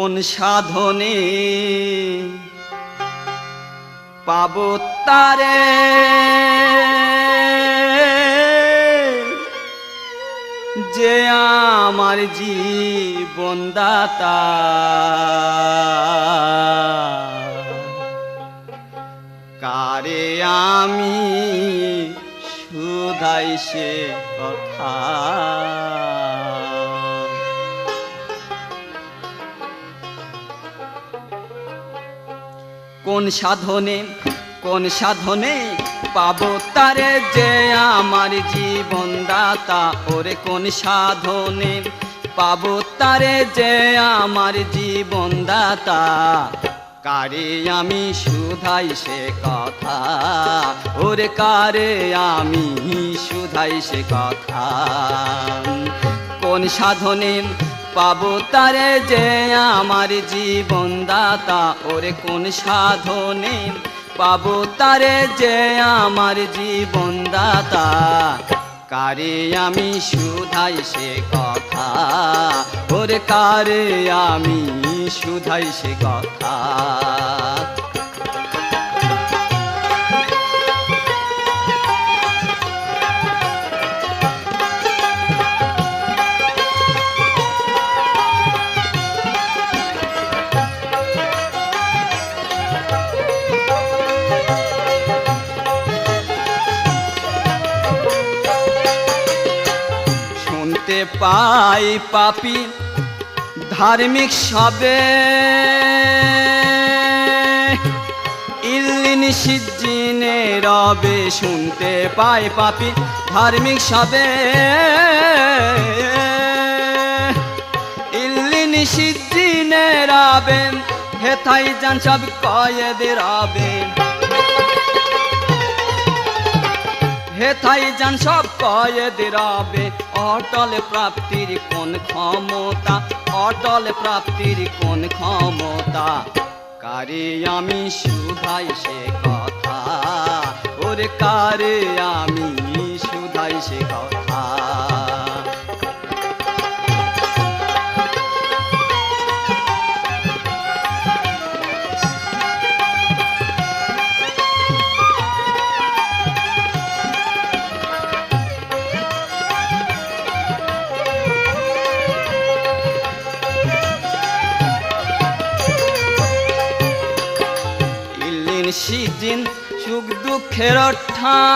কোন সাধনে পাবো তারে যে আমার জীবন দাতা কারে আমি শুধাই সে কথা কোন সাধনে পাবো তারে যে আমার জীবন দাতা ওরে কোন সাধনে পাবো তারে যে আমার জীবন দাতা কারে আমি শুধাই সে কথা ওরে কারে আমি শুধাই সে কথা কোন সাধনে পাবো তারে যে আমার জীবন দাতা ওরে কোন সাধনে পাবো তারে যে আমার জীবন দাতা কারে আমি শুধাই সে কথা ওরে কারে আমি শুধাই সে কথা পাই পাপী ধার্মিক সবে ইল্লিন সিজ্জিনে রবে শুনতে পাই পাপী ধার্মিক সবে ইল্লিন সিজ্জিনে রবে হেথাই জান সব কয়েদে রবে হেথাই জান সব কয়েদে রবে অটল প্রাপ্তির কোন ক্ষমতা অটল প্রাপ্তির কোন ক্ষমতা কারে আমি শুধাই সে কথা ওরে কারে আমি শুধাই সে কথা সিদিন সুখ দুঃখের ঠাই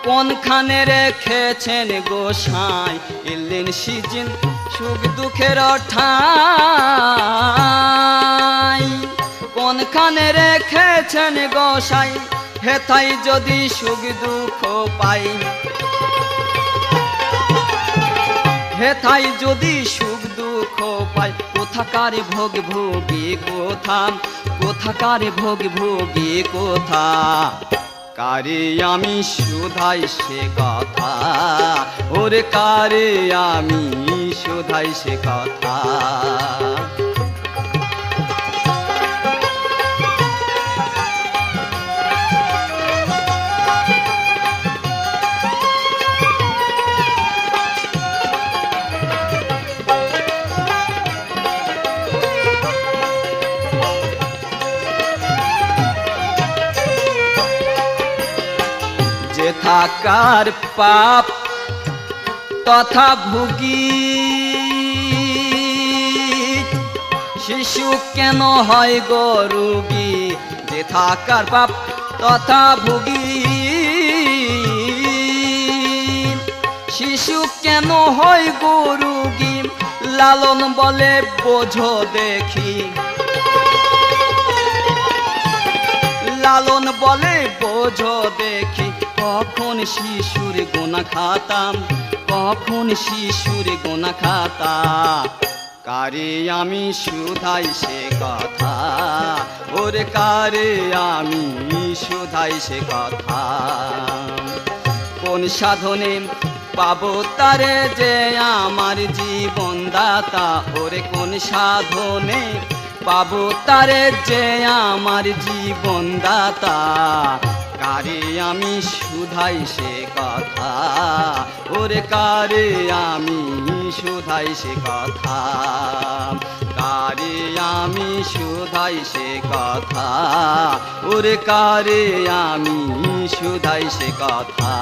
কোনখানে রেখেছেন গোসাই ইল্লিন সিদিন সুখ দুঃখের ঠাই কোনখানে রেখেছেন গোসাই হেথাই যদি সুখ দুঃখ পাই হেথাই যদি সুখ দুঃখ পাই কোথাকার ভোগ ভোগী কোথাকার ভোগ ভোগী কোথা কারে আমি শুধাই সে কথা ওরে কারে আমি শুধাই সে কথা থাকার পাপ তথা ভুগি শিশু কেন হয় গো রোগী যে থাকার পাপ তথা ভুগি শিশু কেন হয় গো রোগী লালন বলে বোঝো দেখি লালন বলে বোঝো দেখি কখন শিশুর গোনা খাতাম কখন শিশুর গোনা খাতা কারে আমি শুধাই সে কথা ওরে কারে আমি শুধাই সে কথা কোন সাধনে পাবো তারে যে আমার জীবন দাতা ওরে কোন সাধনে পাবো তারে যে আমার জীবন দাতা কারে আমি শুধাই সে কথা, ওরে কারে আমি শুধাই সে কথা, কারে আমি শুধাই সে কথা, ওরে কারে আমি শুধাই সে কথা।